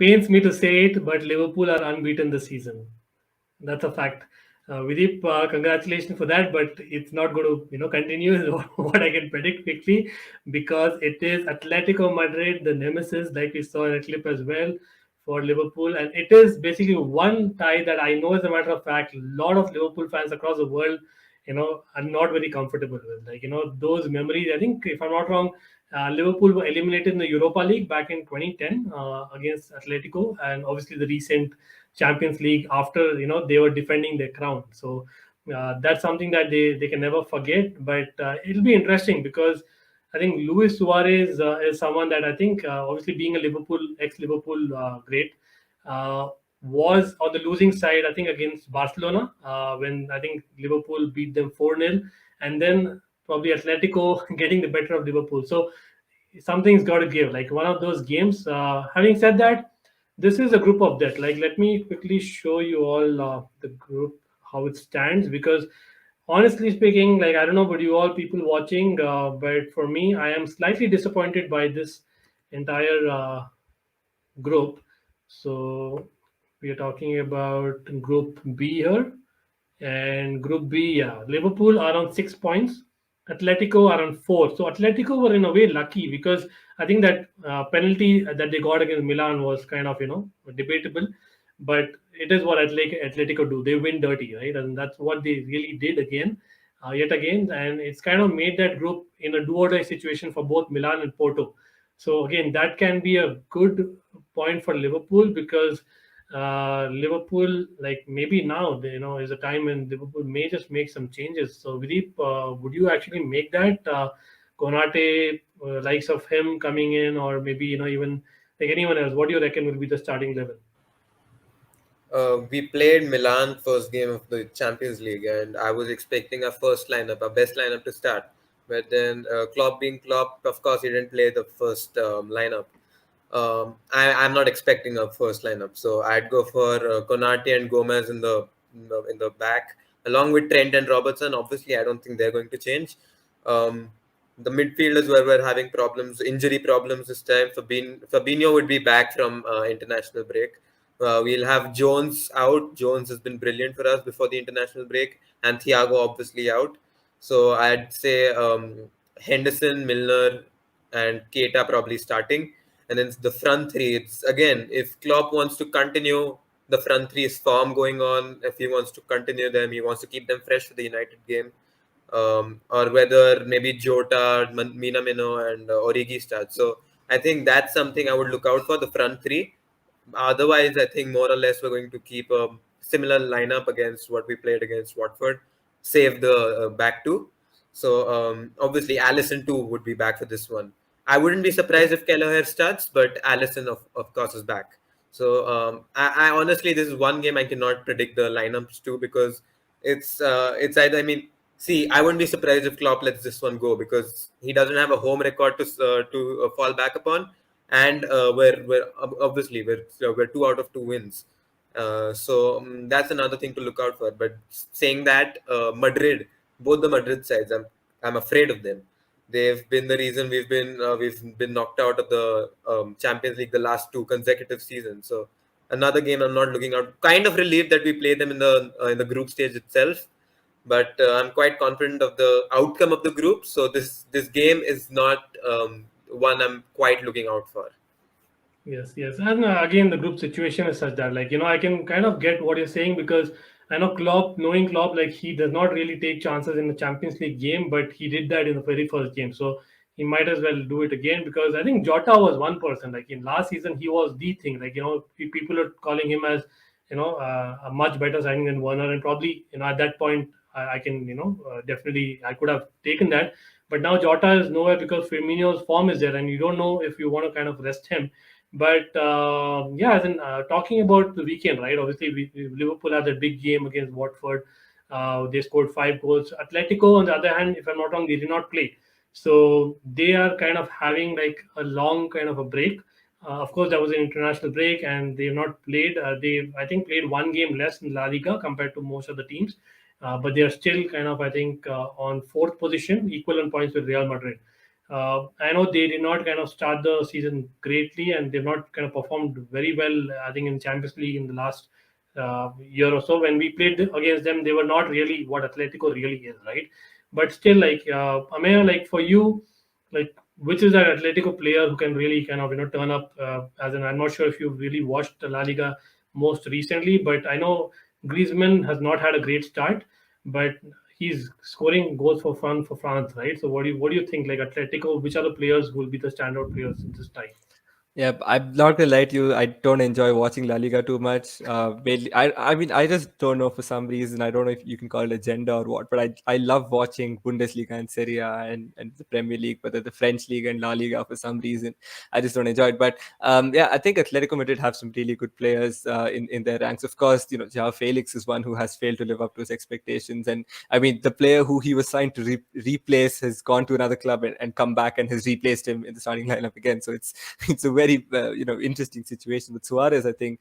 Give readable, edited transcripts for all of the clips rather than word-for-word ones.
pains me to say it, but Liverpool are unbeaten this season. That's a fact. Vidip, congratulations for that, but it's not going to continue. Is what I can predict quickly, because it is Atletico Madrid, the nemesis, like we saw in a clip as well for Liverpool, and it is basically one tie that I know, as a matter of fact, a lot of Liverpool fans across the world, are not very comfortable with. Like those memories. I think, if I'm not wrong, Liverpool were eliminated in the Europa League back in 2010 against Atletico, and obviously the recent Champions League after they were defending their crown. So that's something that they can never forget. But it'll be interesting, because I think Luis Suarez is someone that I think, obviously being a ex-Liverpool great, uh, was on the losing side, I think, against Barcelona, when I think Liverpool beat them 4-0, and then probably Atletico getting the better of Liverpool. So something's got to give, like one of those games. Having said that, this is a group of that. Like, let me quickly show you all the group, how it stands, because honestly speaking, like, I don't know about you all people watching, but for me, I am slightly disappointed by this entire group. So we are talking about Group B here, and Group B, yeah, Liverpool are on 6 points, Atletico are on four. So Atletico were in a way lucky, because I think that penalty that they got against Milan was kind of debatable, but it is what Atletico do. They win dirty, right? And that's what they really did again, yet again, and it's kind of made that group in a do or die situation for both Milan and Porto. So again, that can be a good point for Liverpool, because Liverpool, like, maybe now is a time when Liverpool may just make some changes. So Vidip, would you actually make that Konate, likes of him coming in, or maybe even like anyone else? What do you reckon will be the starting level? We played Milan first game of the Champions League, and I was expecting our first lineup, our best lineup to start. But then Klopp being Klopp, of course, he didn't play the first lineup. I'm not expecting a first lineup, so I'd go for Konate and Gomez in the back, along with Trent and Robertson. Obviously, I don't think they're going to change. Um, the midfielders were having problems, injury problems this time. Fabinho would be back from international break. We'll have Jones out. Jones has been brilliant for us before the international break, and Thiago obviously out. So I'd say Henderson, Milner, and Keita probably starting. And then the front three, it's again, if Klopp wants to continue the front three's form going on, if he wants to continue them, he wants to keep them fresh for the United game, or whether maybe Jota, Minamino, and Origi start. So I think that's something I would look out for, the front three. Otherwise, I think more or less we're going to keep a similar lineup against what we played against Watford, save the back two. So obviously, Allison too would be back for this one. I wouldn't be surprised if Kelleher starts, but Allison of course is back. So I honestly, this is one game I cannot predict the lineups to, because it's either, I mean, see, I wouldn't be surprised if Klopp lets this one go, because he doesn't have a home record to fall back upon, and obviously we're 2 out of 2 wins. So that's another thing to look out for. But saying that, Madrid, both the Madrid sides, I'm afraid of them. They've been the reason we've been knocked out of the Champions League the last 2 consecutive seasons. So another game I'm not looking out. Kind of relieved that we played them in the group stage itself, but I'm quite confident of the outcome of the group. So this game is not one I'm quite looking out for. Yes, yes. And again, the group situation is such that, like, I can kind of get what you're saying, because I know Klopp, knowing Klopp, like, he does not really take chances in the Champions League game, but he did that in the very first game. So he might as well do it again, because I think Jota was one person. Like, in last season, he was the thing. Like, people are calling him as, a much better signing than Werner. And probably, at that point, I can, definitely, I could have taken that. But now Jota is nowhere, because Firmino's form is there, and you don't know if you want to kind of rest him. But yeah, as in talking about the weekend, right? Obviously, Liverpool had a big game against Watford. They scored 5 goals. Atletico, on the other hand, if I'm not wrong, they did not play. So they are kind of having like a long kind of a break. Of course, that was an international break, and they have not played. They, I think, played one game less in La Liga compared to most of the teams. But they are still kind of, I think, on fourth position, equal in points with Real Madrid. I know they did not kind of start the season greatly, and they've not kind of performed very well. I think in Champions League in the last year or so, when we played against them, they were not really what Atletico really is, right? But still, like Amaya, like for you, like which is that Atletico player who can really kind of turn up? As in, I'm not sure if you've really watched the La Liga most recently, but I know Griezmann has not had a great start, but he's scoring goals for fun for France, right? So what do you think? Like Atletico, which are the players who will be the standout players in this time? Yeah, I'm not gonna lie to you. I don't enjoy watching La Liga too much. Mainly, I mean, I just don't know for some reason. I don't know if you can call it agenda or what, but I love watching Bundesliga and Serie A and the Premier League, but the French League and La Liga for some reason. I just don't enjoy it. But yeah, I think Atletico Madrid have some really good players in their ranks. Of course, Joao Felix is one who has failed to live up to his expectations, and I mean, the player who he was signed to replace has gone to another club and come back and has replaced him in the starting lineup again. So it's it's a very interesting situation. But Suarez, I think,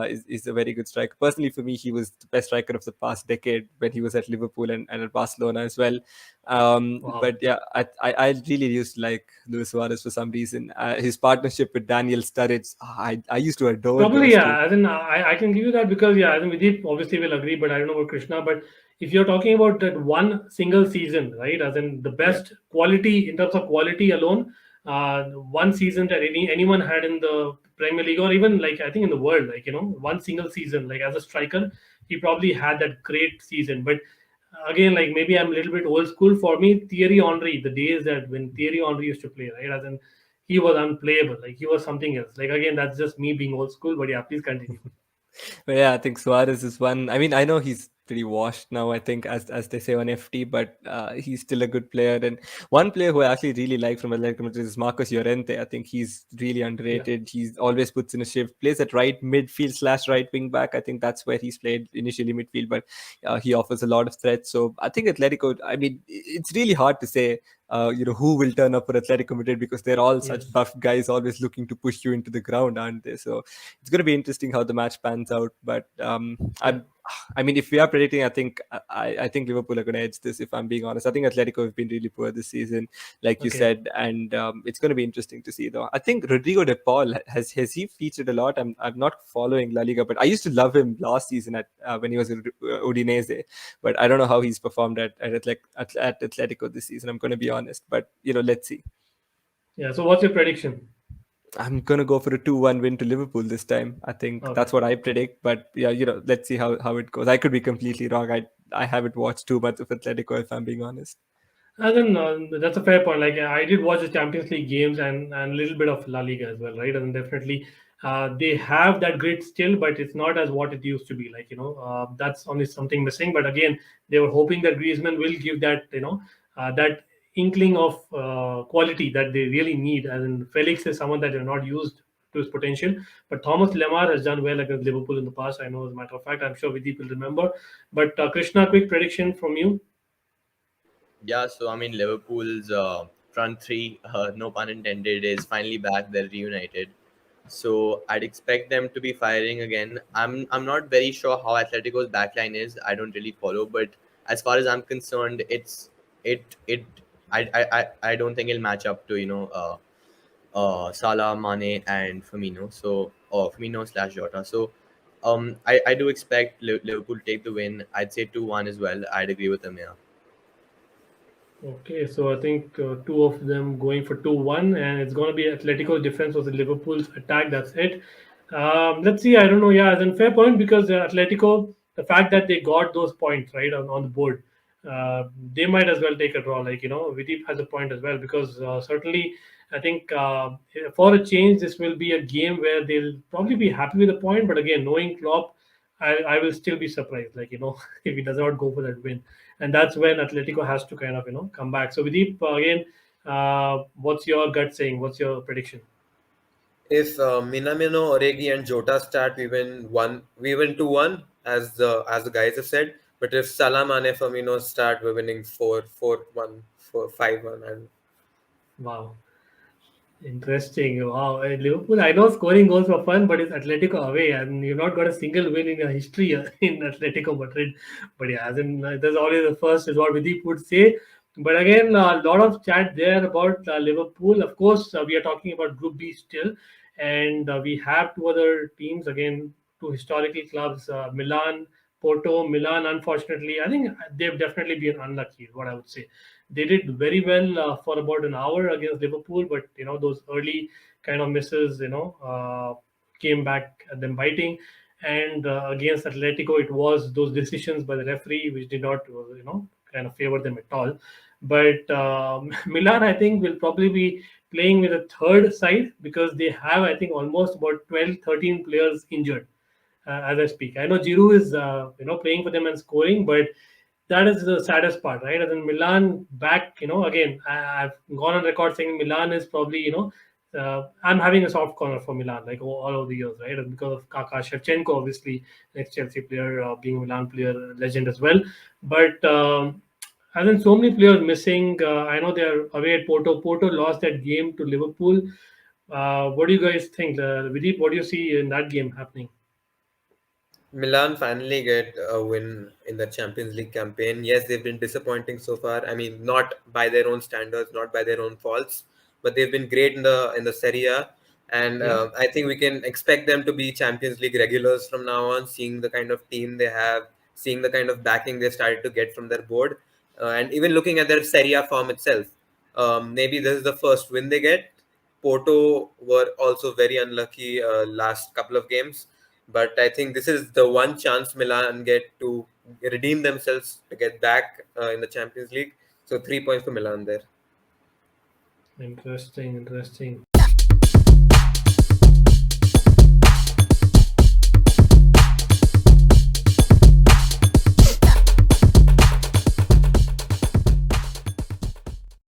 is a very good striker. Personally, for me, he was the best striker of the past decade when he was at Liverpool and at Barcelona as well. But Wow. yeah, I really used to like Luis Suarez for some reason. His partnership with Daniel Sturridge, I used to adore Probably, those two. yeah. As in, I can give you that because, yeah, I think Vidip obviously will agree, but I don't know about Krishna. But if you're talking about that one single season, right, as in the Yeah. best quality in terms of quality alone, one season that anyone had in the Premier League or even like I think in the world, like one single season, like as a striker, he probably had that great season. But again, like maybe I'm a little bit old school. For me, Thierry Henry, the days that when Thierry Henry used to play, right, as in he was unplayable. Like he was something else. Like again, that's just me being old school. But yeah, please continue. But yeah, I think Suarez is one. I mean, I know he's pretty washed now, I think, as they say on FT, but he's still a good player. And one player who I actually really like from Atletico Madrid is Marcos Llorente. I think he's really Yeah. underrated. He's always puts in a shift, plays at right midfield slash right wing back. I think that's where he's played initially midfield, but he offers a lot of threats. So I think Atletico, I mean, it's really hard to say who will turn up for Atletico Madrid because they're all such Yes. buff guys always looking to push you into the ground, aren't they? So it's going to be interesting how the match pans out. But Yeah. I mean, if we are predicting, I think I think Liverpool are going to edge this. If I'm being honest, I think Atletico have been really poor this season, like you Okay. said, and it's going to be interesting to see. Though I think Rodrigo De Paul has he featured a lot. I'm not following La Liga, but I used to love him last season at when he was at Udinese. But I don't know how he's performed at Atletico this season. I'm going to be honest, but let's see. Yeah. So what's your prediction? I'm gonna go for a 2-1 win to Liverpool this time. I think Okay. that's what I predict. But yeah, let's see how it goes. I could be completely wrong. I haven't watched too much of Atletico, if I'm being honest. And then that's a fair point. Like I did watch the Champions League games and a little bit of La Liga as well, right? And definitely, they have that grit still, but it's not as what it used to be. Like that's only something missing. But again, they were hoping that Griezmann will give that that inkling of quality that they really need. And Felix is someone that they're not used to his potential. But Thomas Lemar has done well against Liverpool in the past. I know, as a matter of fact, I'm sure Videep will remember. But Krishna, quick prediction from you. Yeah, so I mean, Liverpool's front three, no pun intended, is finally back. They're reunited. So I'd expect them to be firing again. I'm not very sure how Atletico's backline is. I don't really follow, but as far as I'm concerned, it I don't think it'll match up to Salah, Mane, and Firmino. So or Firmino slash Jota. So I do expect Liverpool to take the win. I'd say 2-1 as well. I'd agree with them. Yeah. Okay, so I think two of them going for 2-1, and it's going to be Atletico's defense versus Liverpool's attack. That's it. Let's see. I don't know. Yeah, it's a fair point because Atletico, the fact that they got those points right on the board, they might as well take a draw. Like Videep has a point as well because certainly I think for a change, this will be a game where they'll probably be happy with the point. But again, knowing Klopp, I will still be surprised. Like if he does not go for that win, and that's when Atletico has to kind of come back. So Videep, again, what's your gut saying? What's your prediction? If Minamino, Origi, and Jota start, we win one. We win 2-1, as the guys have said. But if Salah, Mane, Firmino start, we're winning 4-1, 4-5-1, and Wow, interesting. Wow, Liverpool. I know scoring goals for fun, but it's Atletico away, and you've not got a single win in your history in Atletico Madrid. But yeah, as in there's always the first is what Videep would say. But again, a lot of chat there about Liverpool. Of course, we are talking about Group B still, and we have two other teams again, two historical clubs, Milan, Porto. Milan, unfortunately, I think they've definitely been unlucky. Is what I would say. They did very well for about an hour against Liverpool, but those early kind of misses, came back at them biting. And against Atletico, it was those decisions by the referee which did not, kind of favor them at all. But Milan, I think, will probably be playing with a third side because they have, I think, almost about 12, 13 players injured as I speak. I know Giroud is, playing for them and scoring, but that is the saddest part, right? And then Milan back, again, I've gone on record saying Milan is probably, I'm having a soft corner for Milan, like all over the years, right? And because of Kaka Shevchenko, obviously, ex Chelsea player, being a Milan player, legend as well. But and then so many players missing. I know they're away at Porto. Porto lost that game to Liverpool. What do you guys think? Vidit, what do you see in that game happening? Milan finally get a win in the Champions League campaign. Yes, they've been disappointing so far. I mean, not by their own standards, not by their own faults, but they've been great in the Serie A. And Yeah. I think we can expect them to be Champions League regulars from now on, seeing the kind of team they have, seeing the kind of backing they started to get from their board, and even looking at their Serie A form itself. Maybe this is the first win they get. Porto were also very unlucky last couple of games, but I think this is the one chance Milan get to redeem themselves to get back in the Champions League. So 3 points for Milan there. Interesting, interesting.